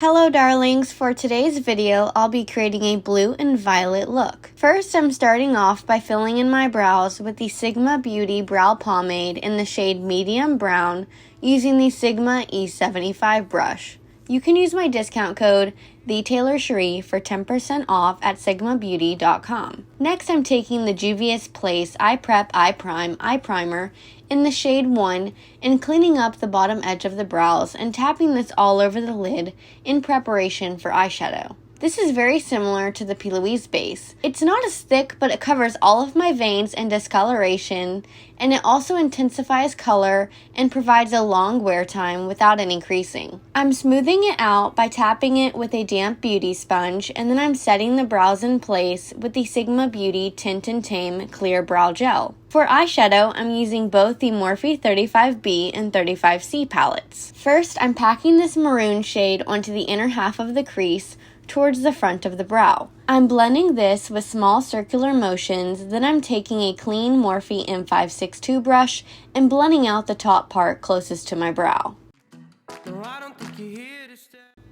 Hello darlings, for today's video I'll be creating a blue and violet look. First I'm starting off by filling in my brows with the Sigma Beauty Brow Pomade in the shade Medium Brown using the Sigma E75 brush. You can use my discount code TheTaylorCherie for 10% off at sigmabeauty.com. Next I'm taking the Juvias Place iPrep iPrime Eye Primer in the shade 1 and cleaning up the bottom edge of the brows and tapping this all over the lid in preparation for eyeshadow. This is very similar to the P. Louise base. It's not as thick, but it covers all of my veins and discoloration, and it also intensifies color and provides a long wear time without any creasing. I'm smoothing it out by tapping it with a damp beauty sponge, and then I'm setting the brows in place with the Sigma Beauty Tint and Tame Clear Brow Gel. For eyeshadow, I'm using both the Morphe 35B and 35C palettes. First, I'm packing this maroon shade onto the inner half of the crease towards the front of the brow. I'm blending this with small circular motions, then I'm taking a clean Morphe M562 brush and blending out the top part closest to my brow.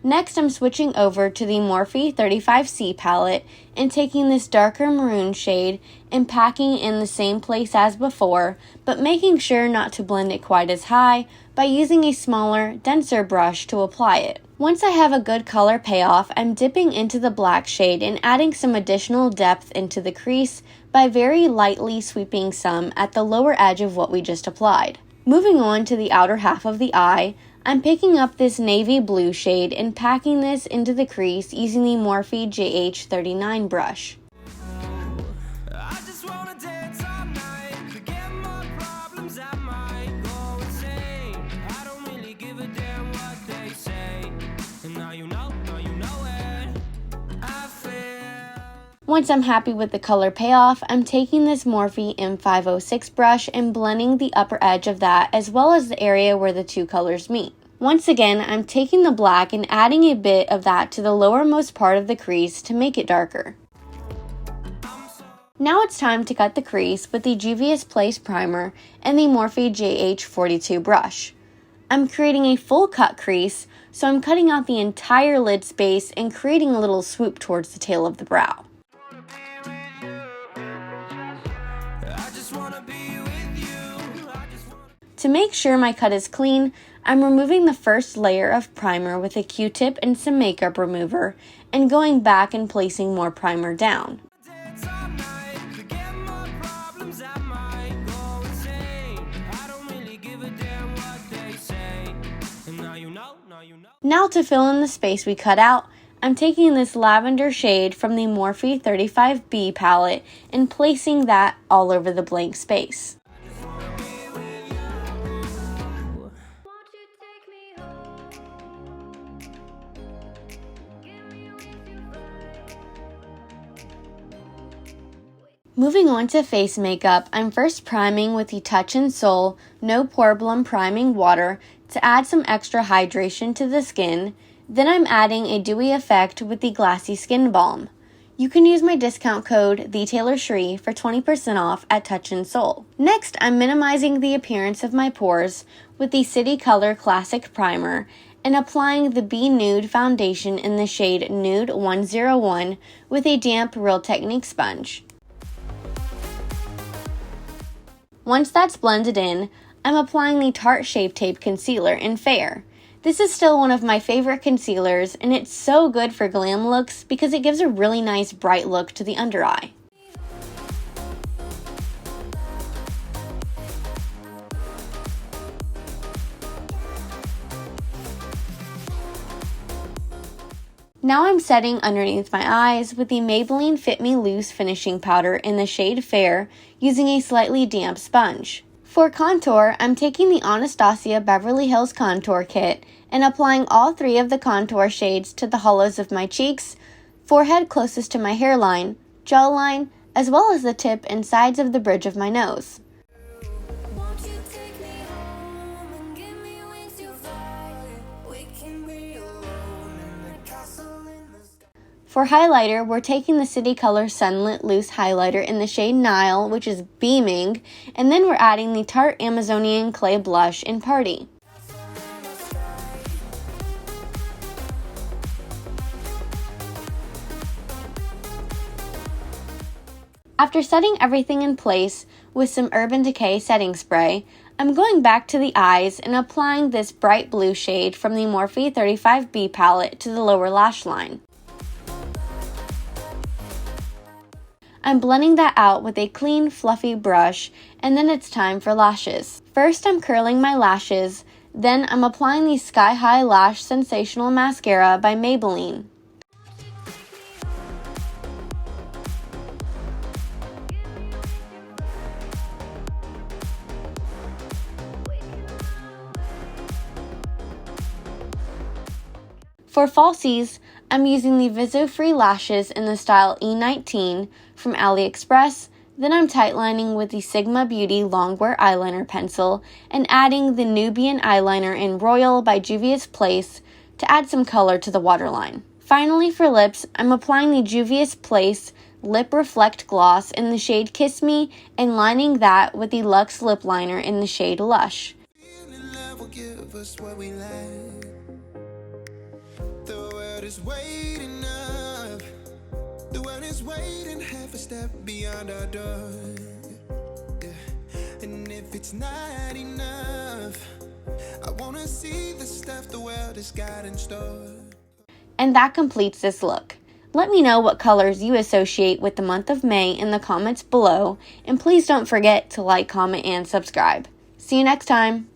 Next, I'm switching over to the Morphe 35C palette and taking this darker maroon shade and packing in the same place as before, but making sure not to blend it quite as high by using a smaller, denser brush to apply it. Once I have a good color payoff, I'm dipping into the black shade and adding some additional depth into the crease by very lightly sweeping some at the lower edge of what we just applied. Moving on to the outer half of the eye, I'm picking up this navy blue shade and packing this into the crease using the Morphe JH39 brush. Once I'm happy with the color payoff, I'm taking this Morphe M506 brush and blending the upper edge of that as well as the area where the two colors meet. Once again, I'm taking the black and adding a bit of that to the lowermost part of the crease to make it darker. Now it's time to cut the crease with the Juvias Place primer and the Morphe JH42 brush. I'm creating a full cut crease, so I'm cutting out the entire lid space and creating a little swoop towards the tail of the brow. To make sure my cut is clean, I'm removing the first layer of primer with a Q-tip and some makeup remover and going back and placing more primer down. Now to fill in the space we cut out, I'm taking this lavender shade from the Morphe 35B palette and placing that all over the blank space. Moving on to face makeup, I'm first priming with the Touch and Soul No Poreblem Priming Water to add some extra hydration to the skin. Then I'm adding a dewy effect with the Glassy Skin Balm. You can use my discount code TheTaylorCherie for 20% off at Touch and Soul. Next, I'm minimizing the appearance of my pores with the City Color Classic Primer and applying the Be Nude foundation in the shade Nude 101 with a damp Real Technique sponge. Once that's blended in, I'm applying the Tarte Shape Tape Concealer in Fair. This is still one of my favorite concealers, and it's so good for glam looks because it gives a really nice bright look to the under eye. Now I'm setting underneath my eyes with the Maybelline Fit Me Loose Finishing Powder in the shade Fair using a slightly damp sponge. For contour, I'm taking the Anastasia Beverly Hills Contour Kit and applying all three of the contour shades to the hollows of my cheeks, forehead closest to my hairline, jawline, as well as the tip and sides of the bridge of my nose. For highlighter, we're taking the City Color Sunlit Loose Highlighter in the shade Nile, which is beaming, and then we're adding the Tarte Amazonian Clay Blush in Party. After setting everything in place with some Urban Decay setting spray, I'm going back to the eyes and applying this bright blue shade from the Morphe 35B palette to the lower lash line. I'm blending that out with a clean, fluffy brush, and then it's time for lashes. First, I'm curling my lashes, then I'm applying the Sky High Lash Sensational Mascara by Maybelline. For falsies, I'm using the visofree lashes in the style E19 from Aliexpress, then I'm tightlining with the Sigma Beauty Longwear eyeliner pencil and adding the Nubian eyeliner in Royal by Juvias Place to add some color to the waterline. Finally, for lips, I'm applying the Juvias Place Lip Reflect Gloss in the shade Kiss Me and lining that with the Luxe lip liner in the shade Lush. Is waiting up. The world is waiting half a step beyond our door. Yeah. And if it's not enough, I wanna see the stuff the world has got in store. And that completes this look. Let me know what colors you associate with the month of May in the comments below, and please don't forget to like, comment, and subscribe. See you next time!